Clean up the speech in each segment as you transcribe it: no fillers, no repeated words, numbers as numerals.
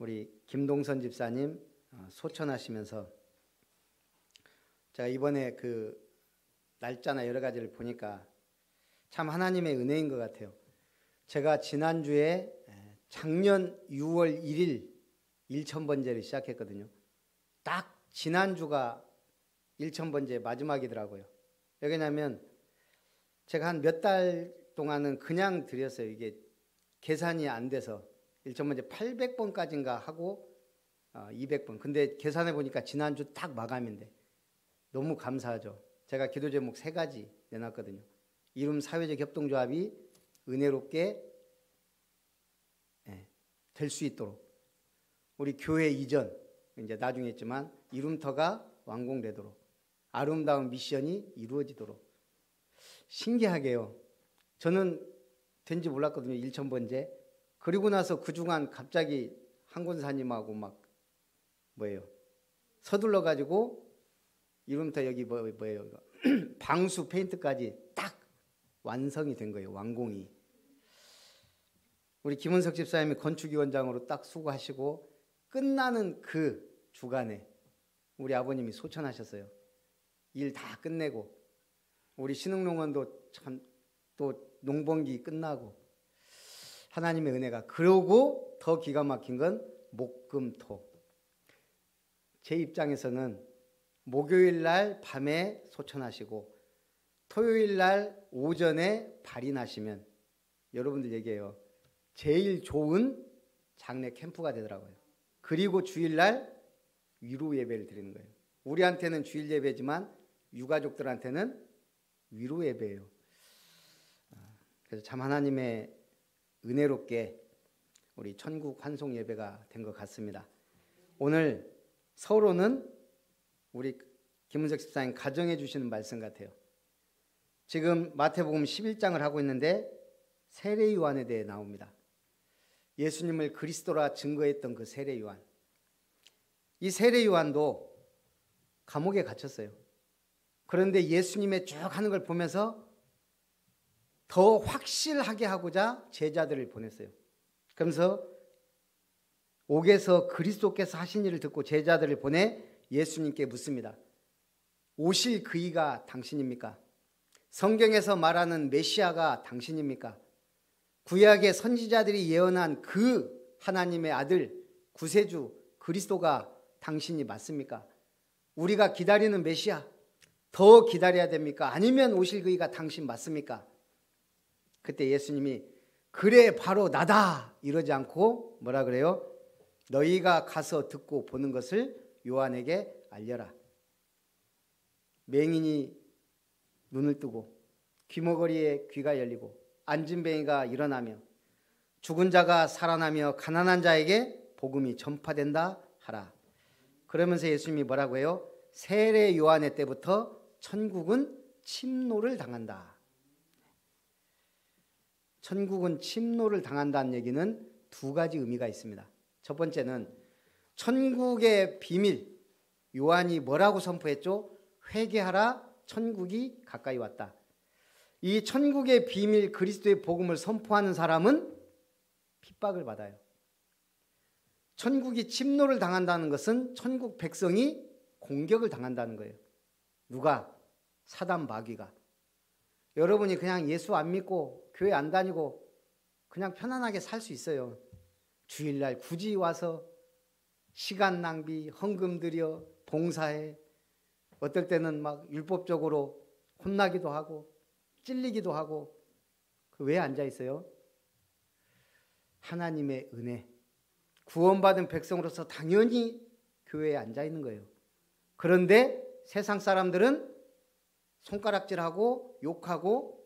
우리 김동선 집사님 소천하시면서 제가 이번에 그 날짜나 여러 가지를 보니까 참 하나님의 은혜인 것 같아요. 제가 지난주에 작년 6월 1일 1000번제를 시작했거든요. 딱 지난주가 1000번제 마지막이더라고요. 왜냐하면 제가 한 몇 달 동안은 그냥 드렸어요. 이게 계산이 안 돼서 1000번제 800번까지인가 하고 200번. 근데 계산해 보니까 지난주 딱 마감인데 너무 감사하죠. 제가 기도 제목 3가지 내놨거든요. 이룸 사회적 협동조합이 은혜롭게 될 수 있도록, 우리 교회 이전 이제 나중에 했지만 이룸터가 완공되도록, 아름다운 미션이 이루어지도록. 신기하게요. 저는 된지 몰랐거든요. 1000번째. 그리고 나서 그중간 갑자기 한권사님하고 막 서둘러 가지고 이름부터 여기 뭐예요? 방수 페인트까지 딱 완성이 된 거예요. 완공이. 우리 김은석 집사님이 건축위원장으로 딱 수고하시고 끝나는 그 주간에 우리 아버님이 소천하셨어요. 일 다 끝내고 우리 신흥농원도 참 또 농번기 끝나고 하나님의 은혜가. 그러고 더 기가 막힌 건 목금토. 제 입장에서는 목요일 날 밤에 소천하시고 토요일 날 오전에 발인하시면 여러분들 얘기해요. 제일 좋은 장례 캠프가 되더라고요. 그리고 주일 날 위로 예배를 드리는 거예요. 우리한테는 주일 예배지만 유가족들한테는 위로 예배예요. 그래서 참 하나님의 은혜롭게 우리 천국 환송 예배가 된 것 같습니다. 오늘 서론은 우리 김은석 집사님 가정해 주시는 말씀 같아요. 지금 마태복음 11장을 하고 있는데 세례 요한에 대해 나옵니다. 예수님을 그리스도라 증거했던 그 세례 요한. 이 세례 요한도 감옥에 갇혔어요. 그런데 예수님의 쭉 하는 걸 보면서 더 확실하게 하고자 제자들을 보냈어요. 그러면서 옥에서 그리스도께서 하신 일을 듣고 제자들을 보내 예수님께 묻습니다. 오실 그이가 당신입니까? 성경에서 말하는 메시아가 당신입니까? 구약의 선지자들이 예언한 그 하나님의 아들 구세주 그리스도가 당신이 맞습니까? 우리가 기다리는 메시아 더 기다려야 됩니까? 아니면 오실 그이가 당신 맞습니까? 그때 예수님이 그래 바로 나다 이러지 않고 뭐라 그래요? 너희가 가서 듣고 보는 것을 요한에게 알려라. 맹인이 눈을 뜨고 귀머거리에 귀가 열리고 앉은 뱅이가 일어나며 죽은 자가 살아나며 가난한 자에게 복음이 전파된다 하라. 그러면서 예수님이 뭐라고 해요? 세례 요한의 때부터 천국은 침노를 당한다. 천국은 침노를 당한다는 얘기는 2가지 의미가 있습니다. 첫 번째는 천국의 비밀, 요한이 뭐라고 선포했죠? 회개하라, 천국이 가까이 왔다. 이 천국의 비밀 그리스도의 복음을 선포하는 사람은 핍박을 받아요. 천국이 침노를 당한다는 것은 천국 백성이 공격을 당한다는 거예요. 누가? 사단 마귀가. 여러분이 그냥 예수 안 믿고 교회 안 다니고 그냥 편안하게 살 수 있어요. 주일날 굳이 와서 시간 낭비, 헌금 들여 봉사해. 어떨 때는 막 율법적으로 혼나기도 하고 찔리기도 하고. 왜 앉아 있어요? 하나님의 은혜, 구원받은 백성으로서 당연히 교회에 앉아 있는 거예요. 그런데 세상 사람들은 손가락질하고 욕하고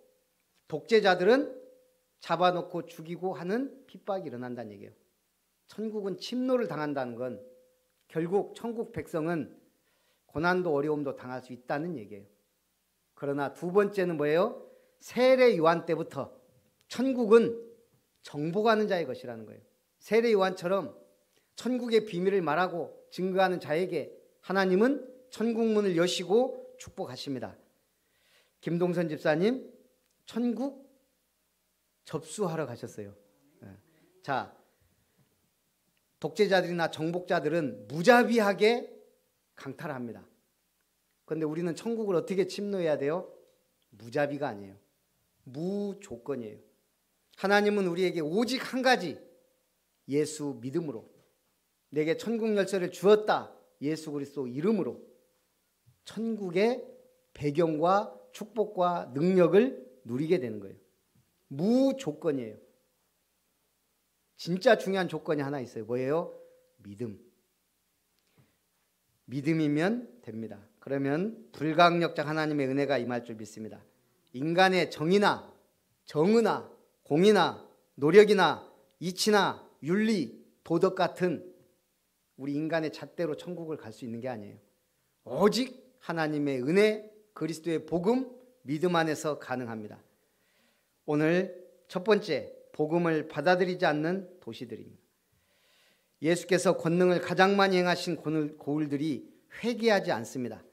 독재자들은 잡아놓고 죽이고 하는 핍박이 일어난다는 얘기예요. 천국은 침노를 당한다는 건 결국 천국 백성은 고난도 어려움도 당할 수 있다는 얘기예요. 그러나 2번째는 뭐예요? 세례 요한 때부터 천국은 정복하는 자의 것이라는 거예요. 세례 요한처럼 천국의 비밀을 말하고 증거하는 자에게 하나님은 천국 문을 여시고 축복하십니다. 김동선 집사님 천국 접수하러 가셨어요. 자, 독재자들이나 정복자들은 무자비하게 강탈합니다. 그런데 우리는 천국을 어떻게 침노해야 돼요? 무자비가 아니에요. 무조건이에요. 하나님은 우리에게 오직 한 가지, 예수 믿음으로, 내게 천국 열쇠를 주었다, 예수 그리스도 이름으로 천국의 배경과 축복과 능력을 누리게 되는 거예요. 무조건이에요. 진짜 중요한 조건이 하나 있어요. 뭐예요? 믿음. 믿음이면 됩니다. 그러면 불가항력적 하나님의 은혜가 임할 줄 믿습니다. 인간의 정의나 정의나 공의나 노력이나 이치나 윤리, 도덕 같은 우리 인간의 잣대로 천국을 갈 수 있는 게 아니에요. 오직 하나님의 은혜, 그리스도의 복음, 믿음 안에서 가능합니다. 오늘 첫 번째, 복음을 받아들이지 않는 도시들입니다. 예수께서 권능을 가장 많이 행하신 고을들이 회개하지 않습니다.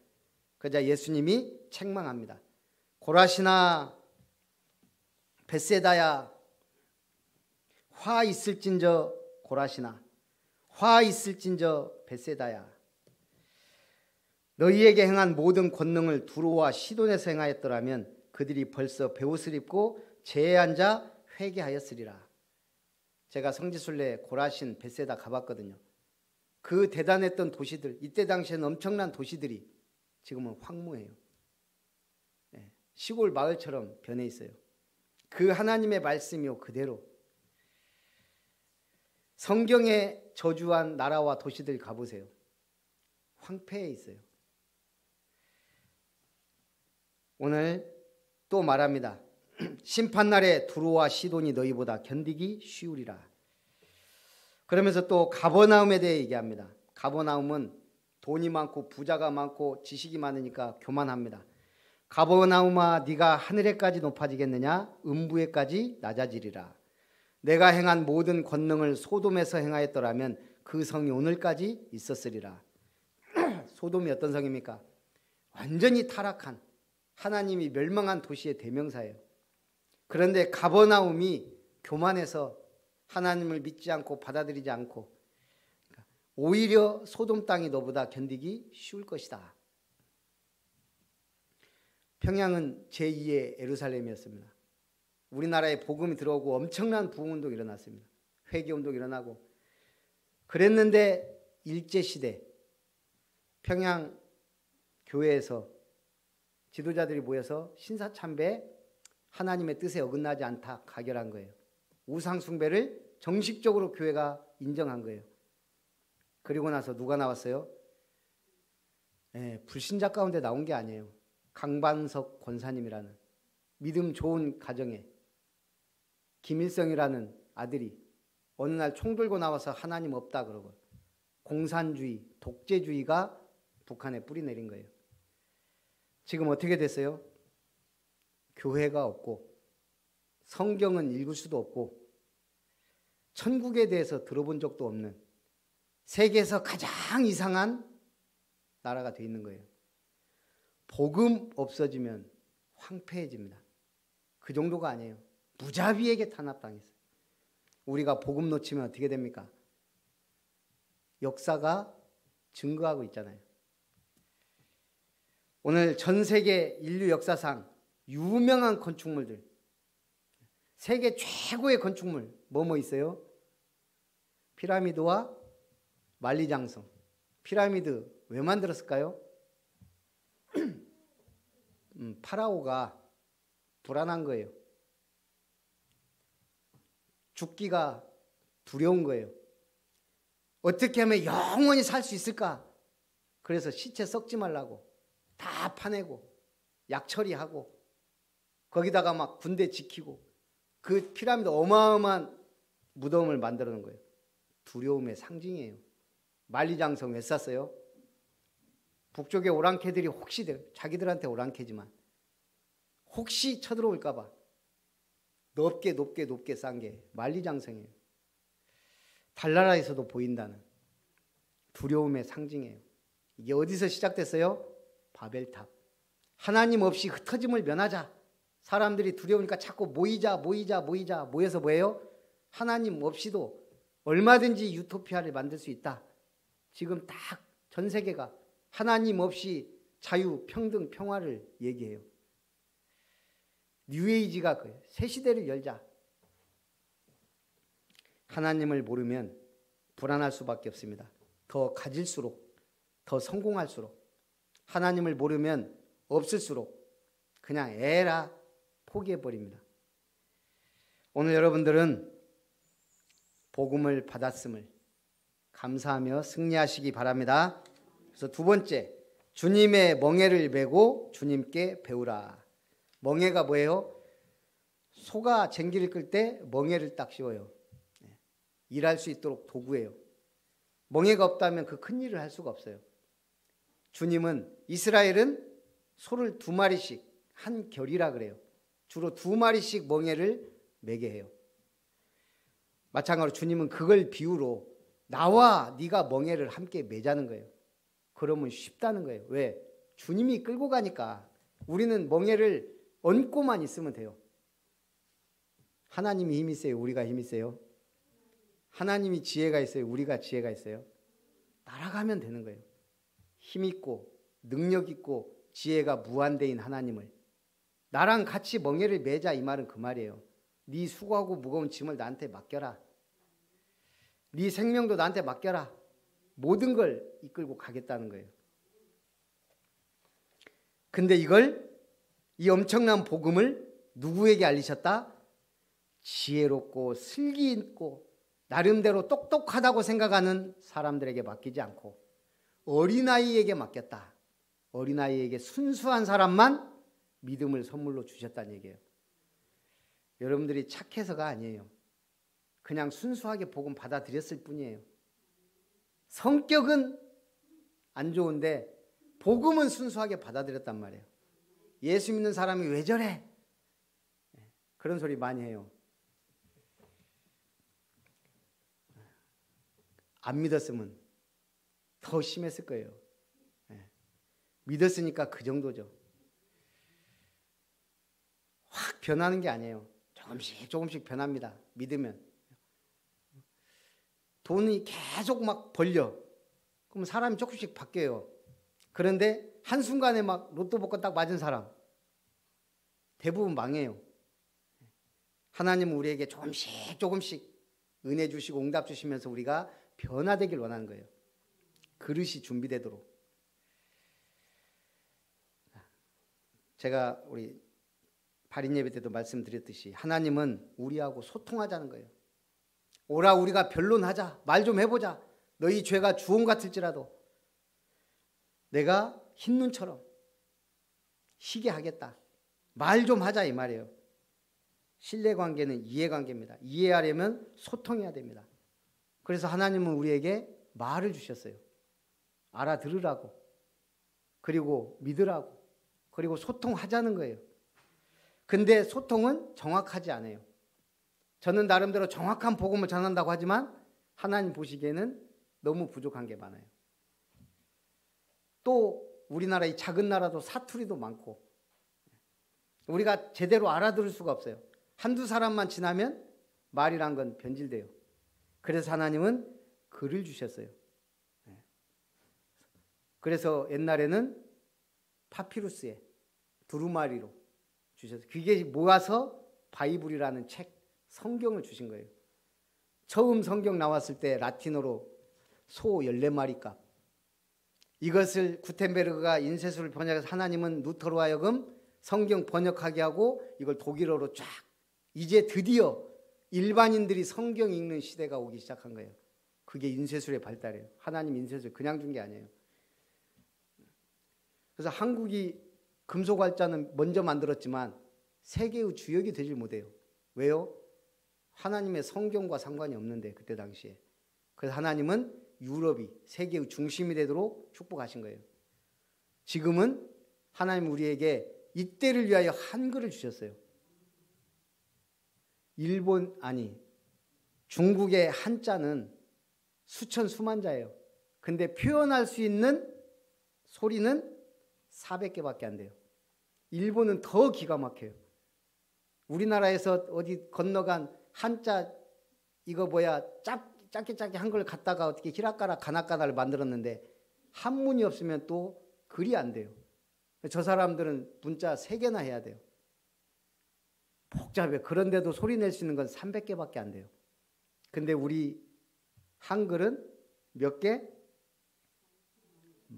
그러자 예수님이 책망합니다. 고라시나 벳세다야, 화 있을진저 고라시나, 화 있을진저 벳세다야. 너희에게 행한 모든 권능을 두로와 시돈에서 행하였더라면 그들이 벌써 베옷을 입고 제에 앉아 회개하였으리라. 제가 성지순례 고라신 벳세다 가봤거든요. 그 대단했던 도시들, 이때 당시에는 엄청난 도시들이 지금은 황무해요. 시골 마을처럼 변해 있어요. 그 하나님의 말씀이요 그대로. 성경에 저주한 나라와 도시들 가보세요. 황폐해 있어요. 오늘 또 말합니다. 심판날에 두로와 시돈이 너희보다 견디기 쉬우리라. 그러면서 또 가버나움에 대해 얘기합니다. 가버나움은 돈이 많고 부자가 많고 지식이 많으니까 교만합니다. 가버나움아 네가 하늘에까지 높아지겠느냐? 음부에까지 낮아지리라. 내가 행한 모든 권능을 소돔에서 행하였더라면 그 성이 오늘까지 있었으리라. 소돔이 어떤 성입니까? 완전히 타락한, 하나님이 멸망한 도시의 대명사예요. 그런데 가버나움이 교만해서 하나님을 믿지 않고 받아들이지 않고 오히려 소돔 땅이 너보다 견디기 쉬울 것이다. 평양은 제2의 예루살렘이었습니다. 우리나라에 복음이 들어오고 엄청난 부흥운동이 일어났습니다. 회개운동이 일어나고 그랬는데 일제시대 평양 교회에서 지도자들이 모여서 신사참배, 하나님의 뜻에 어긋나지 않다 가결한 거예요. 우상숭배를 정식적으로 교회가 인정한 거예요. 그리고 나서 누가 나왔어요? 불신자 가운데 나온 게 아니에요. 강반석 권사님이라는 믿음 좋은 가정에 김일성이라는 아들이 어느 날 총 들고 나와서 하나님 없다 그러고 공산주의, 독재주의가 북한에 뿌리 내린 거예요. 지금 어떻게 됐어요? 교회가 없고 성경은 읽을 수도 없고 천국에 대해서 들어본 적도 없는 세계에서 가장 이상한 나라가 돼 있는 거예요. 복음 없어지면 황폐해집니다. 그 정도가 아니에요. 무자비에게 탄압당했어요. 우리가 복음 놓치면 어떻게 됩니까? 역사가 증거하고 있잖아요. 오늘 전 세계 인류 역사상 유명한 건축물들, 세계 최고의 건축물 뭐뭐 있어요? 피라미드와 만리장성. 피라미드 왜 만들었을까요? 파라오가 불안한 거예요. 죽기가 두려운 거예요. 어떻게 하면 영원히 살 수 있을까? 그래서 시체 썩지 말라고 다 파내고 약 처리하고 거기다가 막 군대 지키고 그 피라미드 어마어마한 무덤을 만들어 놓은 거예요. 두려움의 상징이에요. 만리장성 왜 쌌어요? 북쪽의 오랑캐들이 혹시 자기들한테 오랑캐지만 혹시 쳐들어올까 봐 높게 싼 게 만리장성이에요. 달나라에서도 보인다는 두려움의 상징이에요. 이게 어디서 시작됐어요? 바벨탑. 하나님 없이 흩어짐을 면하자. 사람들이 두려우니까 자꾸 모여서 뭐예요? 하나님 없이도 얼마든지 유토피아를 만들 수 있다. 지금 딱 전 세계가 하나님 없이 자유, 평등, 평화를 얘기해요. 뉴에이지가 그래요. 새 시대를 열자. 하나님을 모르면 불안할 수밖에 없습니다. 더 가질수록, 더 성공할수록, 하나님을 모르면 없을수록 그냥 에라 포기해버립니다. 오늘 여러분들은 복음을 받았음을 감사하며 승리하시기 바랍니다. 그래서 두 번째, 주님의 멍에를 메고 주님께 배우라. 멍에가 뭐예요? 소가 쟁기를 끌 때 멍에를 딱 씌워요. 일할 수 있도록 도구예요. 멍에가 없다면 그 큰 일을 할 수가 없어요. 주님은, 이스라엘은 소를 2마리씩 한 결이라 그래요. 주로 2마리씩 멍에를 매게 해요. 마찬가지로 주님은 그걸 비유로 나와 네가 멍에를 함께 매자는 거예요. 그러면 쉽다는 거예요. 왜? 주님이 끌고 가니까. 우리는 멍에를 얹고만 있으면 돼요. 하나님이 힘이 세요? 우리가 힘이 세요? 하나님이 지혜가 있어요? 우리가 지혜가 있어요? 따라가면 되는 거예요. 힘 있고 능력 있고 지혜가 무한대인 하나님을 나랑 같이 멍에를 매자, 이 말은 그 말이에요. 네 수고하고 무거운 짐을 나한테 맡겨라. 네 생명도 나한테 맡겨라. 모든 걸 이끌고 가겠다는 거예요. 근데 이 엄청난 복음을 누구에게 알리셨다? 지혜롭고 슬기 있고 나름대로 똑똑하다고 생각하는 사람들에게 맡기지 않고 어린아이에게 맡겼다. 어린아이에게 순수한 사람만 믿음을 선물로 주셨다는 얘기예요. 여러분들이 착해서가 아니에요. 그냥 순수하게 복음 받아들였을 뿐이에요. 성격은 안 좋은데 복음은 순수하게 받아들였단 말이에요. 예수 믿는 사람이 왜 저래? 그런 소리 많이 해요. 안 믿었으면 더 심했을 거예요. 믿었으니까 그 정도죠. 확 변하는 게 아니에요. 조금씩 조금씩 변합니다. 믿으면. 돈이 계속 막 벌려. 그럼 사람이 조금씩 바뀌어요. 그런데 한순간에 막 로또 복권 딱 맞은 사람 대부분 망해요. 하나님은 우리에게 조금씩 조금씩 은혜 주시고 응답 주시면서 우리가 변화되길 원하는 거예요. 그릇이 준비되도록. 제가 우리 발인 예배 때도 말씀드렸듯이 하나님은 우리하고 소통하자는 거예요. 오라 우리가 변론하자. 말 좀 해보자. 너희 죄가 주홍 같을지라도 내가 흰눈처럼 희게 하겠다. 말 좀 하자 이 말이에요. 신뢰관계는 이해관계입니다. 이해하려면 소통해야 됩니다. 그래서 하나님은 우리에게 말을 주셨어요. 알아들으라고. 그리고 믿으라고. 그리고 소통하자는 거예요. 근데 소통은 정확하지 않아요. 저는 나름대로 정확한 복음을 전한다고 하지만 하나님 보시기에는 너무 부족한 게 많아요. 또 우리나라 이 작은 나라도 사투리도 많고 우리가 제대로 알아들을 수가 없어요. 한두 사람만 지나면 말이란 건 변질돼요. 그래서 하나님은 글을 주셨어요. 그래서 옛날에는 파피루스에 두루마리로 주셨어요. 그게 모아서 바이블이라는 책, 성경을 주신 거예요. 처음 성경 나왔을 때 라틴어로 소 14마리 값. 이것을 구텐베르그가 인쇄술을 번역해서 하나님은 루터로 하여금 성경 번역하게 하고 이걸 독일어로 쫙. 이제 드디어 일반인들이 성경 읽는 시대가 오기 시작한 거예요. 그게 인쇄술의 발달이에요. 하나님 인쇄술 그냥 준 게 아니에요. 그래서 한국이 금속활자는 먼저 만들었지만 세계의 주역이 되질 못해요. 왜요? 하나님의 성경과 상관이 없는데 그때 당시에. 그래서 하나님은 유럽이 세계의 중심이 되도록 축복하신 거예요. 지금은 하나님 우리에게 이때를 위하여 한글을 주셨어요. 중국의 한자는 수천 수만 자예요. 근데 표현할 수 있는 소리는 400개밖에 안 돼요. 일본은 더 기가 막혀요. 우리나라에서 어디 건너간 한자 이거 뭐야 짧게 한글 갖다가 어떻게 히라가나 가나카나를 만들었는데 한문이 없으면 또 글이 안 돼요. 저 사람들은 문자 3개나 해야 돼요. 복잡해. 그런데도 소리 낼 수 있는 건 300개밖에 안 돼요. 근데 우리 한글은 몇 개?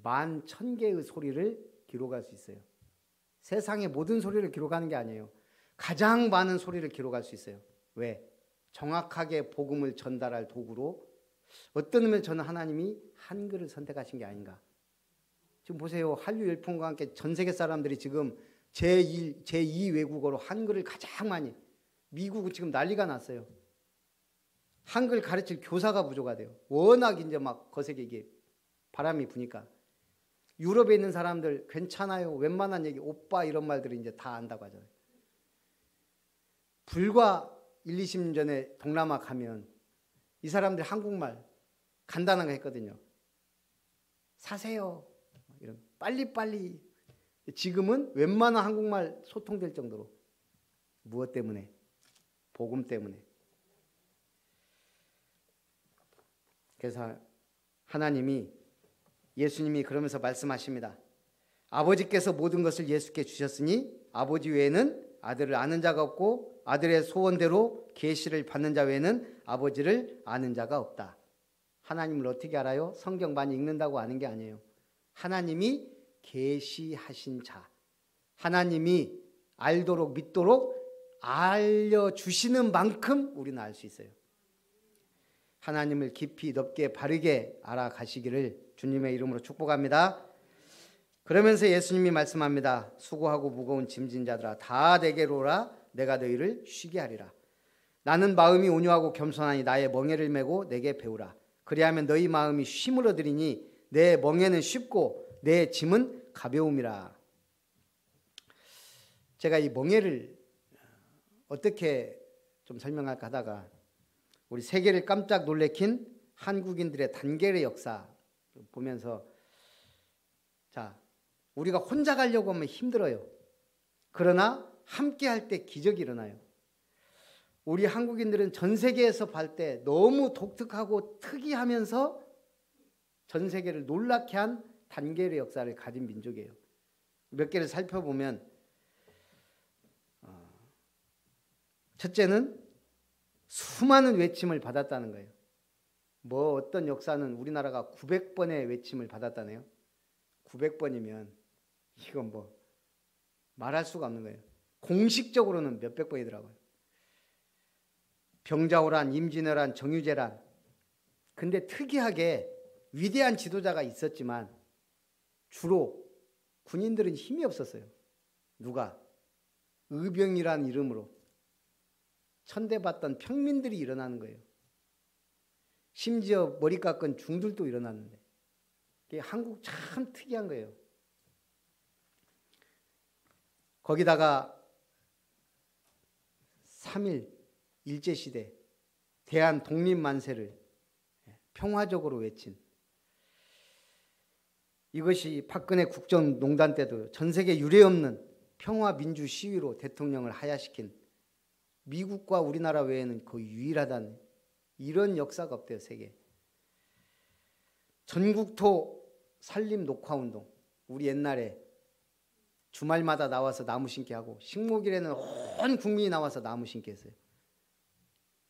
11,000개의 소리를 기록할 수 있어요. 세상의 모든 소리를 기록하는 게 아니에요. 가장 많은 소리를 기록할 수 있어요. 왜? 정확하게 복음을 전달할 도구로 어떤 의미에서 저는 하나님이 한글을 선택하신 게 아닌가. 지금 보세요. 한류 열풍과 함께 전 세계 사람들이 지금 제2 외국어로 한글을 가장 많이, 미국은 지금 난리가 났어요. 한글 가르칠 교사가 부족하대요. 워낙 이제 막 거세게 이게 바람이 부니까. 유럽에 있는 사람들 괜찮아요. 웬만한 얘기, 오빠 이런 말들을 이제 다 안다고 하잖아요. 불과 1, 20년 전에 동남아 가면 이 사람들이 한국말 간단한 거 했거든요. 사세요. 이런 빨리빨리. 지금은 웬만한 한국말 소통될 정도로. 무엇 때문에? 복음 때문에. 그래서 하나님이, 예수님이 그러면서 말씀하십니다. 아버지께서 모든 것을 예수께 주셨으니 아버지 외에는 아들을 아는 자가 없고 아들의 소원대로 계시를 받는 자 외에는 아버지를 아는 자가 없다. 하나님을 어떻게 알아요? 성경 많이 읽는다고 아는 게 아니에요. 하나님이 계시하신 자, 하나님이 알도록 믿도록 알려주시는 만큼 우리는 알 수 있어요. 하나님을 깊이 넓게 바르게 알아가시기를 주님의 이름으로 축복합니다. 그러면서 예수님이 말씀합니다. 수고하고 무거운 짐진 자들아 다 내게로 오라. 내가 너희를 쉬게 하리라. 나는 마음이 온유하고 겸손하니 나의 멍에를 메고 내게 배우라. 그리하면 너희 마음이 쉼을 얻으리니 내 멍에는 쉽고 내 짐은 가벼움이라. 제가 이 멍에를 어떻게 좀 설명할까 하다가 우리 세계를 깜짝 놀래킨 한국인들의 단결의 역사 보면서, 자, 우리가 혼자 가려고 하면 힘들어요. 그러나 함께 할 때 기적이 일어나요. 우리 한국인들은 전 세계에서 볼 때 너무 독특하고 특이하면서 전 세계를 놀랍게 한 단결의 역사를 가진 민족이에요. 몇 개를 살펴보면, 첫째는 수많은 외침을 받았다는 거예요. 뭐 어떤 역사는 우리나라가 900번의 외침을 받았다네요. 900번이면 이건 뭐 말할 수가 없는 거예요. 공식적으로는 몇백 번이더라고요. 병자호란, 임진왜란, 정유재란. 근데 특이하게 위대한 지도자가 있었지만 주로 군인들은 힘이 없었어요. 누가? 의병이라는 이름으로 천대받던 평민들이 일어나는 거예요. 심지어 머리 깎은 중들도 일어났는데, 한국 참 특이한 거예요. 거기다가 3.1 일제시대 대한 독립만세를 평화적으로 외친, 이것이 박근혜 국정농단 때도 전 세계 유례없는 평화민주 시위로 대통령을 하야시킨, 미국과 우리나라 외에는 거의 유일하다는 이런 역사가 없대요. 세계. 전국토 산림 녹화운동, 우리 옛날에 주말마다 나와서 나무 심기 하고 식목일에는 온 국민이 나와서 나무 심기 했어요.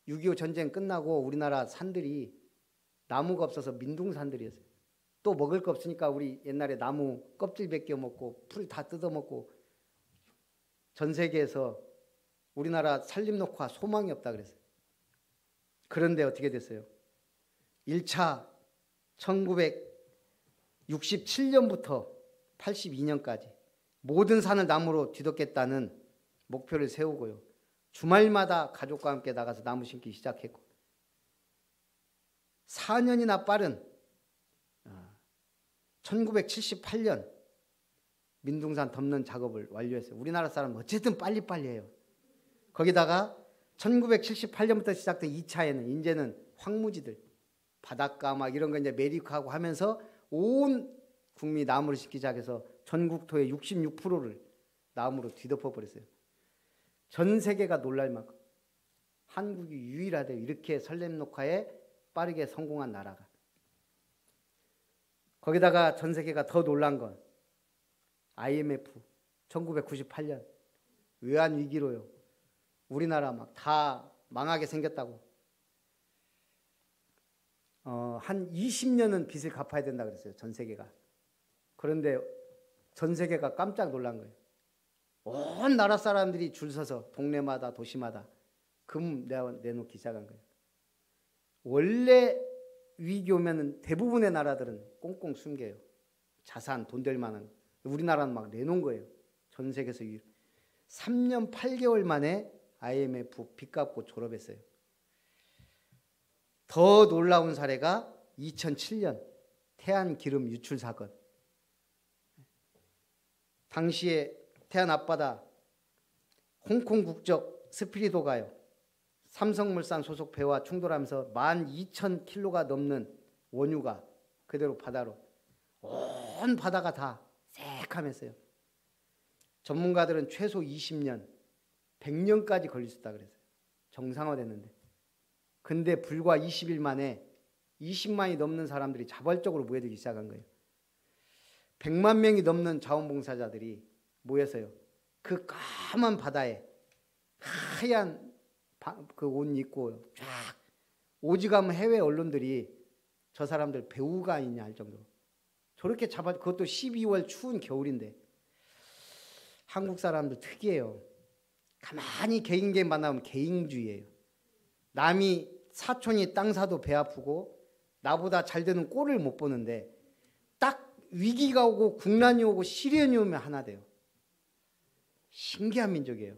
6.25 전쟁 끝나고 우리나라 산들이 나무가 없어서 민둥산들이었어요. 또 먹을 거 없으니까 우리 옛날에 나무 껍질 벗겨 먹고 풀 다 뜯어 먹고, 전 세계에서 우리나라 산림 녹화 소망이 없다 그랬어요. 그런데 어떻게 됐어요? 1차 1967년부터 82년까지 모든 산을 나무로 뒤덮겠다는 목표를 세우고요. 주말마다 가족과 함께 나가서 나무 심기 시작했고, 4년이나 빠른 1978년 민둥산 덮는 작업을 완료했어요. 우리나라 사람은 어쨌든 빨리빨리 해요. 거기다가 1978년부터 시작된 2차에는 이제는 황무지들, 바닷가 막 이런 거 이제 메리크하고 하면서 온 국민이 나무를 심기 시작해서 전국토의 66%를 나무로 뒤덮어 버렸어요. 전 세계가 놀랄 만큼 한국이 유일하대요. 이렇게 산림 녹화에 빠르게 성공한 나라가. 거기다가 전 세계가 더 놀란 건 IMF 1998년 외환위기로요. 우리나라 막 다 망하게 생겼다고. 한 20년은 빚을 갚아야 된다 그랬어요. 전 세계가. 그런데 전 세계가 깜짝 놀란 거예요. 온 나라 사람들이 줄 서서 동네마다 도시마다 금 내놓기 시작한 거예요. 원래 위기 오면은 대부분의 나라들은 꽁꽁 숨겨요. 자산, 돈 될 만한. 우리나라는 막 내놓은 거예요. 전 세계에서 3년 8개월 만에 IMF 빚 갚고 졸업했어요. 더 놀라운 사례가 2007년 태안 기름 유출 사건. 당시에 태안 앞바다 홍콩 국적 스피리도가요. 삼성물산 소속 배와 충돌하면서 12,000kg가 넘는 원유가 그대로 바다로 온 바다가 다 새카맸어요. 전문가들은 최소 20년, 100년까지 걸릴 수 있다 그랬어요. 정상화됐는데. 근데 불과 20일 만에 20만이 넘는 사람들이 자발적으로 모여들기 시작한 거예요. 100만 명이 넘는 자원봉사자들이 모여서요. 그 까만 바다에 하얀 그 옷 입고 쫙 오지가면 해외 언론들이 저 사람들 배우가 아니냐 할 정도로 저렇게 그것도 12월 추운 겨울인데. 한국 사람들 특이해요. 가만히 개인 만나면 개인주의예요. 남이 사촌이 땅 사도 배 아프고 나보다 잘 되는 꼴을 못 보는데 딱 위기가 오고 국난이 오고 시련이 오면 하나 돼요. 신기한 민족이에요.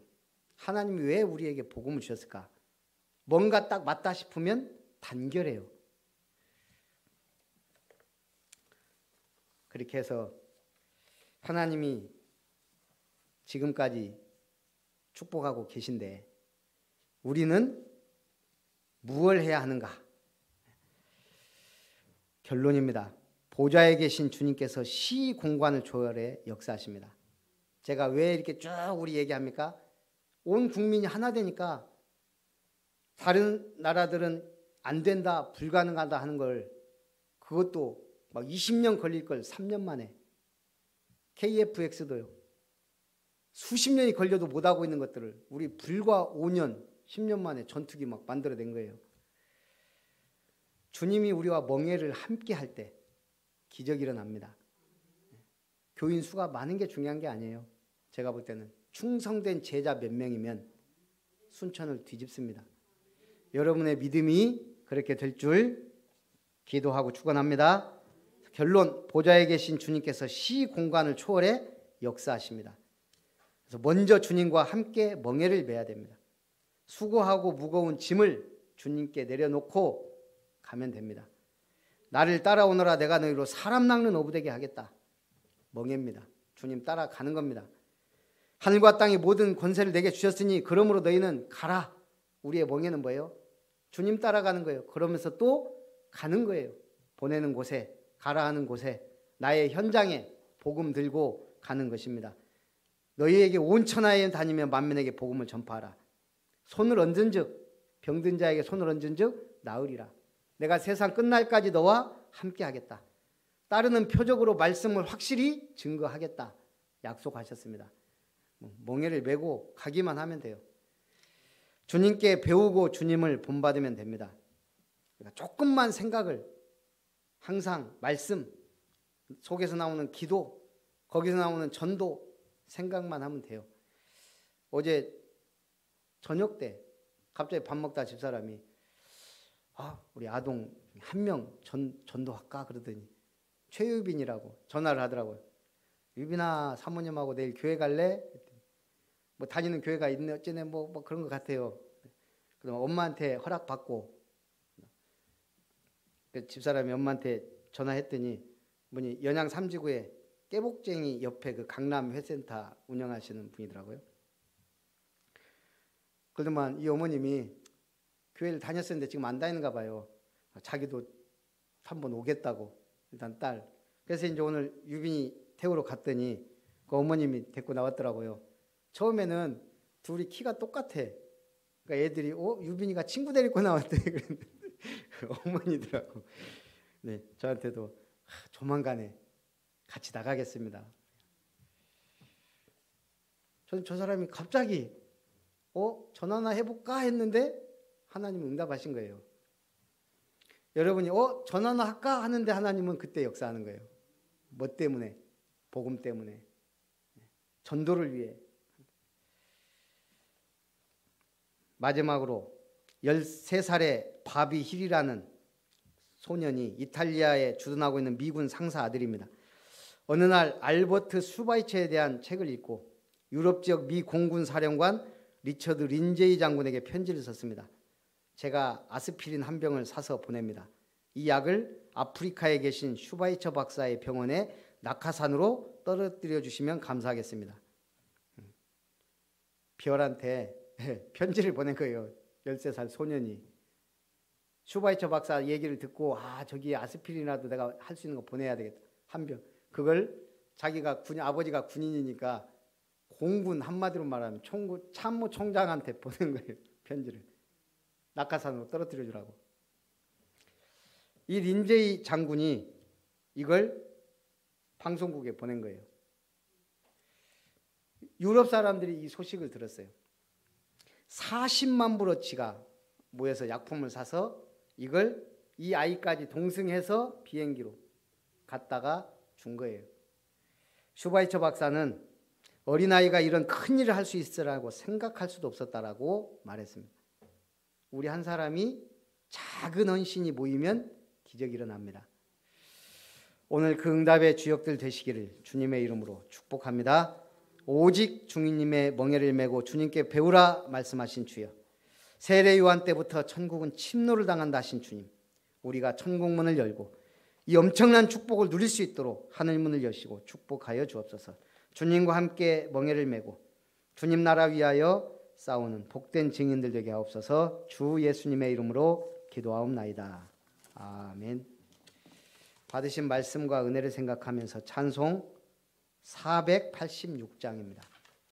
하나님이 왜 우리에게 복음을 주셨을까? 뭔가 딱 맞다 싶으면 단결해요. 그렇게 해서 하나님이 지금까지 축복하고 계신데 우리는 무엇을 해야 하는가? 결론입니다. 보좌에 계신 주님께서 시공간을 초월해 역사하십니다. 제가 왜 이렇게 쭉 우리 얘기합니까? 온 국민이 하나 되니까 다른 나라들은 안 된다, 불가능하다 하는 걸 그것도 막 20년 걸릴 걸 3년 만에 KFX도요. 수십 년이 걸려도 못하고 있는 것들을 우리 불과 5년, 10년 만에 전투기 막 만들어낸 거예요. 주님이 우리와 멍에를 함께 할 때 기적이 일어납니다. 교인 수가 많은 게 중요한 게 아니에요. 제가 볼 때는 충성된 제자 몇 명이면 순천을 뒤집습니다. 여러분의 믿음이 그렇게 될 줄 기도하고 축원합니다. 결론, 보좌에 계신 주님께서 시공간을 초월해 역사하십니다. 그래서 먼저 주님과 함께 멍에를 매야 됩니다. 수고하고 무거운 짐을 주님께 내려놓고 가면 됩니다. 나를 따라오너라 내가 너희로 사람 낚는 어부되게 하겠다. 멍에입니다. 주님 따라가는 겁니다. 하늘과 땅의 모든 권세를 내게 주셨으니 그러므로 너희는 가라. 우리의 멍에는 뭐예요? 주님 따라가는 거예요. 그러면서 또 가는 거예요. 보내는 곳에, 가라 하는 곳에, 나의 현장에 복음 들고 가는 것입니다. 너희에게 온 천하에 다니며 만민에게 복음을 전파하라. 손을 얹은 즉 병든 자에게 손을 얹은 즉 나으리라. 내가 세상 끝날까지 너와 함께 하겠다. 따르는 표적으로 말씀을 확실히 증거하겠다. 약속하셨습니다. 멍에를 메고 가기만 하면 돼요. 주님께 배우고 주님을 본받으면 됩니다. 그러니까 조금만 생각을 항상 말씀 속에서 나오는 기도, 거기서 나오는 전도 생각만 하면 돼요. 어제 저녁 때 갑자기 밥 먹다 집사람이 우리 아동 한 명 전도할까 그러더니 최유빈이라고 전화를 하더라고요. 유빈아 사모님하고 내일 교회 갈래? 뭐 다니는 교회가 있네 어쩌네 뭐 그런 것 같아요. 그럼 엄마한테 허락받고 집사람이 엄마한테 전화했더니 뭐니 연양 3지구에 깨복쟁이 옆에 그 강남 회센터 운영하시는 분이더라고요. 그러더만 이 어머님이 교회를 다녔었는데 지금 안 다니는가 봐요. 자기도 한번 오겠다고 일단 딸. 그래서 이제 오늘 유빈이 태우러 갔더니 그 어머님이 데리고 나왔더라고요. 처음에는 둘이 키가 똑같아. 그러니까 애들이 유빈이가 친구 데리고 나왔대. 어머니들하고 네, 저한테도 조만간에 같이 나가겠습니다. 저는 저 사람이 갑자기 전화나 해볼까 했는데 하나님은 응답하신 거예요. 여러분이 전화나 할까 하는데 하나님은 그때 역사하는 거예요. 뭐 때문에? 복음 때문에. 전도를 위해. 마지막으로 13살의 바비 힐이라는 소년이 이탈리아에 주둔하고 있는 미군 상사 아들입니다. 어느 날 알버트 슈바이처에 대한 책을 읽고 유럽 지역 미 공군 사령관 리처드 린제이 장군에게 편지를 썼습니다. 제가 아스피린 한 병을 사서 보냅니다. 이 약을 아프리카에 계신 슈바이처 박사의 병원에 낙하산으로 떨어뜨려 주시면 감사하겠습니다. 별한테 편지를 보낸 거예요. 13살 소년이. 슈바이처 박사 얘기를 듣고 저기 아스피린이라도 내가 할 수 있는 거 보내야 되겠다. 한 병. 그걸 자기가 아버지가 군인이니까 공군 한마디로 말하면 참모 총장한테 보낸 거예요. 편지를. 낙하산으로 떨어뜨려 주라고. 이 린제이 장군이 이걸 방송국에 보낸 거예요. 유럽 사람들이 이 소식을 들었어요. 40만 브로치가 모여서 약품을 사서 이걸 이 아이까지 동승해서 비행기로 갔다가 준 거예요. 슈바이처 박사는 어린아이가 이런 큰일을 할 수 있으라고 생각할 수도 없었다라고 말했습니다. 우리 한 사람이 작은 헌신이 모이면 기적이 일어납니다. 오늘 그 응답의 주역들 되시기를 주님의 이름으로 축복합니다. 오직 주님의 멍에를 메고 주님께 배우라 말씀하신 주여, 세례 요한 때부터 천국은 침노를 당한다 하신 주님, 우리가 천국문을 열고 이 엄청난 축복을 누릴 수 있도록 하늘문을 여시고 축복하여 주옵소서. 주님과 함께 멍에를 메고 주님 나라 위하여 싸우는 복된 증인들 되게 하옵소서. 주 예수님의 이름으로 기도하옵나이다. 아멘. 받으신 말씀과 은혜를 생각하면서 찬송 486장입니다.